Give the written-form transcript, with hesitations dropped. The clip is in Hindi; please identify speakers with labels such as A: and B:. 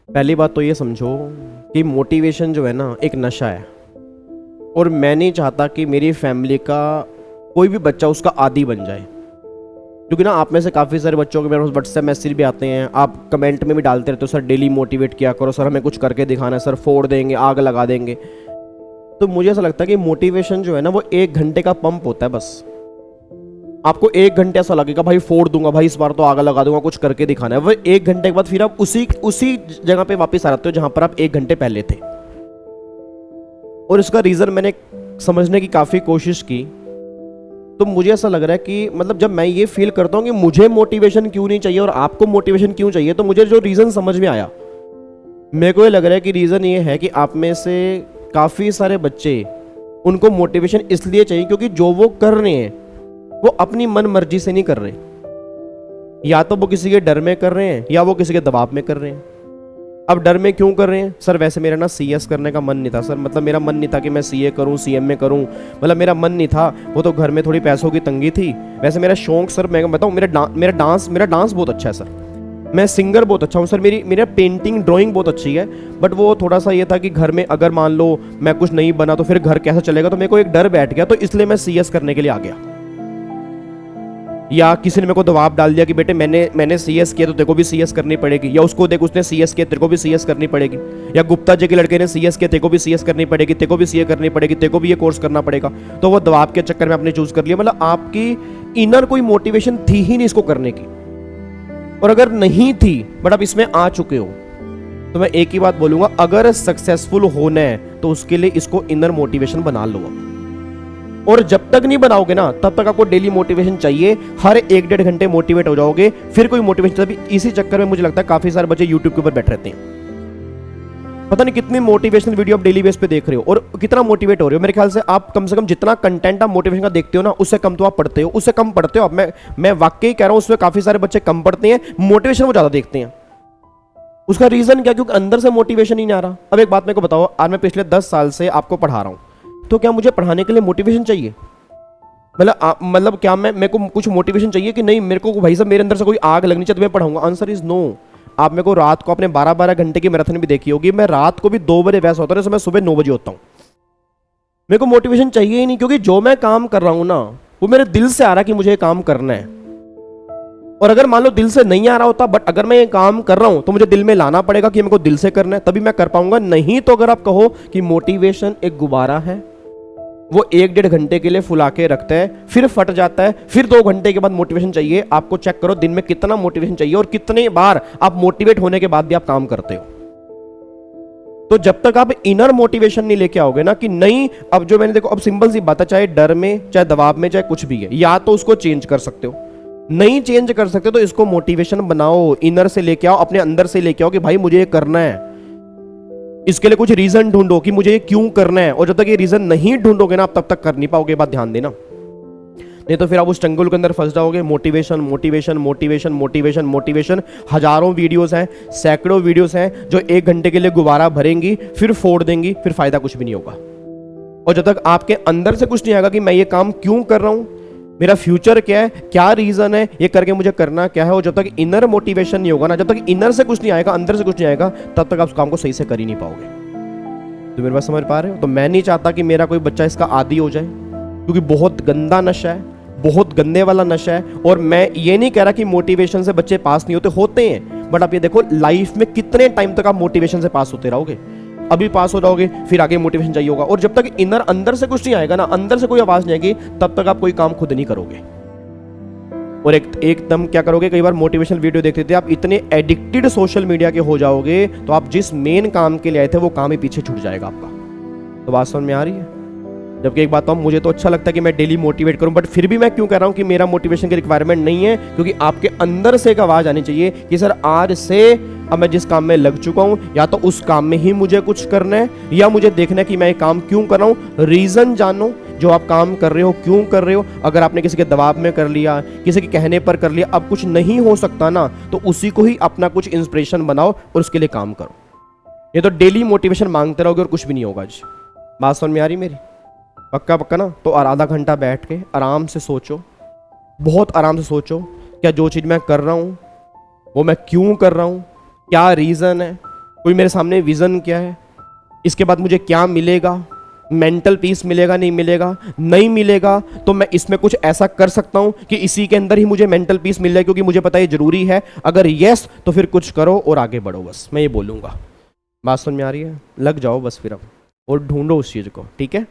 A: पहली बात तो ये समझो कि मोटिवेशन जो है ना एक नशा है, और मैं नहीं चाहता कि मेरी फैमिली का कोई भी बच्चा उसका आदी बन जाए। क्योंकि ना आप में से काफ़ी सारे बच्चों के मेरे पास व्हाट्सएप मैसेज भी आते हैं, आप कमेंट में भी डालते रहते हो, सर डेली मोटिवेट किया करो, सर हमें कुछ करके दिखाना है, सर फोड़ देंगे, आग लगा देंगे। तो मुझे ऐसा लगता है कि मोटिवेशन जो है ना वो 1 घंटे का पंप होता है बस। आपको 1 घंटे ऐसा लगेगा भाई फोड़ दूंगा, भाई इस बार तो आग लगा दूंगा, कुछ करके दिखाना है। वो 1 घंटे के बाद फिर आप उसी जगह पे वापस आ जाते हो जहां पर आप 1 घंटे पहले थे। और इसका रीज़न मैंने समझने की काफ़ी कोशिश की, तो मुझे ऐसा लग रहा है कि मतलब जब मैं ये फील करता हूँ कि मुझे मोटिवेशन क्यों नहीं चाहिए और आपको मोटिवेशन क्यों चाहिए, तो मुझे जो रीज़न समझ में आया, मेरे को ये लग रहा है कि रीज़न ये है कि आप में से काफ़ी सारे बच्चे, उनको मोटिवेशन इसलिए चाहिए क्योंकि जो वो कर रहे हैं वो अपनी मन मर्जी से नहीं कर रहे। या तो वो किसी के डर में कर रहे हैं या वो किसी के दबाव में कर रहे हैं। अब डर में क्यों कर रहे हैं? सर वैसे मेरा ना सीएस करने का मन नहीं था सर, मतलब मेरा मन नहीं था कि मैं सीए करूं, सीएमए करूं, मतलब मेरा मन नहीं था, वो तो घर में थोड़ी पैसों की तंगी थी। वैसे मेरा शौक सर, मैं बताऊं, मेरा डांस बहुत अच्छा है सर, मैं सिंगर बहुत अच्छा हूँ सर, मेरा पेंटिंग ड्राइंग बहुत अच्छी है। बट वो थोड़ा सा ये था कि घर में अगर मान लो मैं कुछ नहीं बना तो फिर घर कैसा चलेगा, तो मेरे को एक डर बैठ गया, तो इसलिए मैं सीएस करने के लिए आ गया। या किसी ने मेरे को दबाव डाल दिया कि बेटे मैंने सीएस किया तो तेरे को भी सीएस करनी पड़ेगी, या उसको देख उसने सीएस किया तेरे को भी सीएस करनी पड़ेगी, या गुप्ता जी के लड़के ने सीएस किया तेरे को भी सीएस करनी पड़ेगी, तेरे को भी सीए करनी पड़ेगी, तेरे को भी ये कोर्स करना पड़ेगा। तो वो दबाव के चक्कर में आपने चूज कर लिया। मतलब आपकी इनर कोई मोटिवेशन थी ही नहीं इसको करने की, और अगर नहीं थी बट आप इसमें आ चुके हो, तो मैं एक ही बात बोलूंगा, अगर सक्सेसफुल होना है तो उसके लिए इसको इनर मोटिवेशन बना लो। और जब तक नहीं बनाओगे ना तब तक आपको डेली मोटिवेशन चाहिए, हर 1-1.5 घंटे मोटिवेट हो जाओगे, फिर कोई मोटिवेशन। तभी इसी चक्कर में मुझे लगता है काफी सारे बच्चे यूट्यूब के ऊपर बैठ रहते हैं, पता नहीं कितनी मोटिवेशनल वीडियो आप डेली बेस पे देख रहे हो और कितना मोटिवेट हो रहे हो। मेरे ख्याल से आप कम से कम जितना कंटेंट आप मोटिवेशन का देखते हो ना, उससे कम तो आप पढ़ते हो, उससे कम पढ़ते हो आप। मैं वाकई कह रहा हूं, उसमें काफी सारे बच्चे कम पढ़ते हैं, मोटिवेशन वो ज्यादा देखते हैं। उसका रीजन क्या? क्योंकि अंदर से मोटिवेशन ही नहीं आ रहा। अब एक बात मेरे को बताओ, आज मैं पिछले 10 साल से आपको पढ़ा रहा हूं, तो क्या मुझे पढ़ाने के लिए मोटिवेशन चाहिए? मतलब क्या मेरे को कुछ मोटिवेशन चाहिए कि नहीं मेरे को भाई साहब मेरे अंदर से कोई आग लगनी चाहिए तो मैं पढ़ाऊंगा? Answer is no. आप मेरे को रात को अपने 12-12 घंटे की मैराथन भी देखी होगी, मैं रात को भी 2 बजे वैसा होता है जैसे मैं सुबह 9 बजे होता हूँ। मेरे को मोटिवेशन चाहिए ही नहीं, क्योंकि जो मैं काम कर रहा हूं ना वो मेरे दिल से आ रहा है कि मुझे ये काम करना है। और अगर मान लो दिल से नहीं आ रहा होता, बट अगर मैं ये काम कर रहा हूं तो मुझे दिल में लाना पड़ेगा कि मेरे को दिल से करना है, तभी मैं कर पाऊंगा। नहीं तो अगर आप कहो कि मोटिवेशन एक गुब्बारा है, वो 1-1.5 घंटे के लिए फुला के रखता है, फिर फट जाता है, फिर 2 घंटे के बाद मोटिवेशन चाहिए। आपको चेक करो दिन में कितना मोटिवेशन चाहिए और कितने बार आप मोटिवेट होने के बाद भी आप काम करते हो। तो जब तक आप इनर मोटिवेशन नहीं लेके आओगे ना कि नहीं, अब जो मैंने देखो, अब सिंपल सी बात है, चाहे डर में, चाहे दबाव में, चाहे कुछ भी है, या तो उसको चेंज कर सकते हो, नहीं चेंज कर सकते तो इसको मोटिवेशन बनाओ, इनर से लेके आओ, अपने अंदर से लेके आओ कि भाई मुझे ये करना है। इसके लिए कुछ रीजन ढूंढो कि मुझे ये क्यों करना है, और जब तक ये रीजन नहीं ढूंढोगे ना आप तब तक कर नहीं पाओगे। बात ध्यान देना, नहीं तो फिर आप उस चंगुल के अंदर फंस जाओगे। Motivation motivation motivation motivation motivation, हजारों वीडियोस हैं, सैकड़ों वीडियोस हैं जो 1 घंटे के लिए गुब्बारा भरेंगी, फिर फोड़ देंगी, फिर फायदा कुछ भी नहीं होगा। और जब तक आपके अंदर से कुछ नहीं आएगा कि मैं ये काम क्यों कर रहा हूं, मेरा फ्यूचर क्या है, क्या रीजन है, ये करके मुझे करना क्या है, और जब तक इनर मोटिवेशन नहीं होगा ना, जब तक इनर से कुछ नहीं आएगा, अंदर से कुछ नहीं आएगा, तब तक आप उस काम को सही से कर ही नहीं पाओगे। तो मेरे बात समझ पा रहे हो? तो मैं नहीं चाहता कि मेरा कोई बच्चा इसका आदी हो जाए, क्योंकि बहुत गंदा नशा है, बहुत गंदे वाला नशा है। और मैं ये नहीं कह रहा कि मोटिवेशन से बच्चे पास नहीं होते, होते हैं, बट आप ये देखो लाइफ में कितने टाइम तक आप मोटिवेशन से पास होते रहोगे। अभी पास हो जाओगे, फिर आगे मोटिवेशन चाहिए होगा, और जब तक इनर अंदर से कुछ नहीं आएगा ना, अंदर से कोई आवाज नहीं आएगी, तब तक आप कोई काम खुद नहीं करोगे। और एकदम क्या करोगे, कई बार मोटिवेशनल वीडियो देखते थे आप, इतने एडिक्टेड सोशल मीडिया के हो जाओगे, तो आप जिस मेन काम के लिए आए थे वो काम ही पीछे छूट जाएगा आपका। तो बात समझ में आ रही है? जबकि एक बात तो मुझे तो अच्छा लगता है कि मैं डेली मोटिवेट करूं, बट फिर भी मैं क्यों कह रहा हूं कि मेरा मोटिवेशन की रिक्वायरमेंट नहीं है, क्योंकि आपके अंदर से एक आवाज आनी चाहिए कि सर आज से अब मैं जिस काम में लग चुका हूं, या तो उस काम में ही मुझे कुछ करना है, या मुझे देखना है कि मैं ये काम क्यों कर रहा हूं। रीजन जानो, जो आप काम कर रहे हो क्यों कर रहे हो। अगर आपने किसी के दबाव में कर लिया, किसी के कहने पर कर लिया, अब कुछ नहीं हो सकता ना, तो उसी को ही अपना कुछ इंस्पिरेशन बनाओ और उसके लिए काम करो। ये तो डेली मोटिवेशन मांगते रहोगे और कुछ भी नहीं होगा। जी बात समझ में आ रही मेरी? पक्का ना? तो आधा घंटा बैठ के आराम से सोचो, बहुत आराम से सोचो, क्या जो चीज़ मैं कर रहा हूँ वो मैं क्यों कर रहा हूँ, क्या रीज़न है, कोई मेरे सामने विजन क्या है, इसके बाद मुझे क्या मिलेगा, मेंटल पीस मिलेगा नहीं मिलेगा, नहीं मिलेगा तो मैं इसमें कुछ ऐसा कर सकता हूं कि इसी के अंदर ही मुझे मेंटल पीस मिल जाए, क्योंकि मुझे पता है जरूरी है। अगर यस तो फिर कुछ करो और आगे बढ़ो, बस मैं ये बोलूंगा। बात समझ में आ रही है? लग जाओ बस फिर अब और ढूंढो उस चीज को, ठीक है।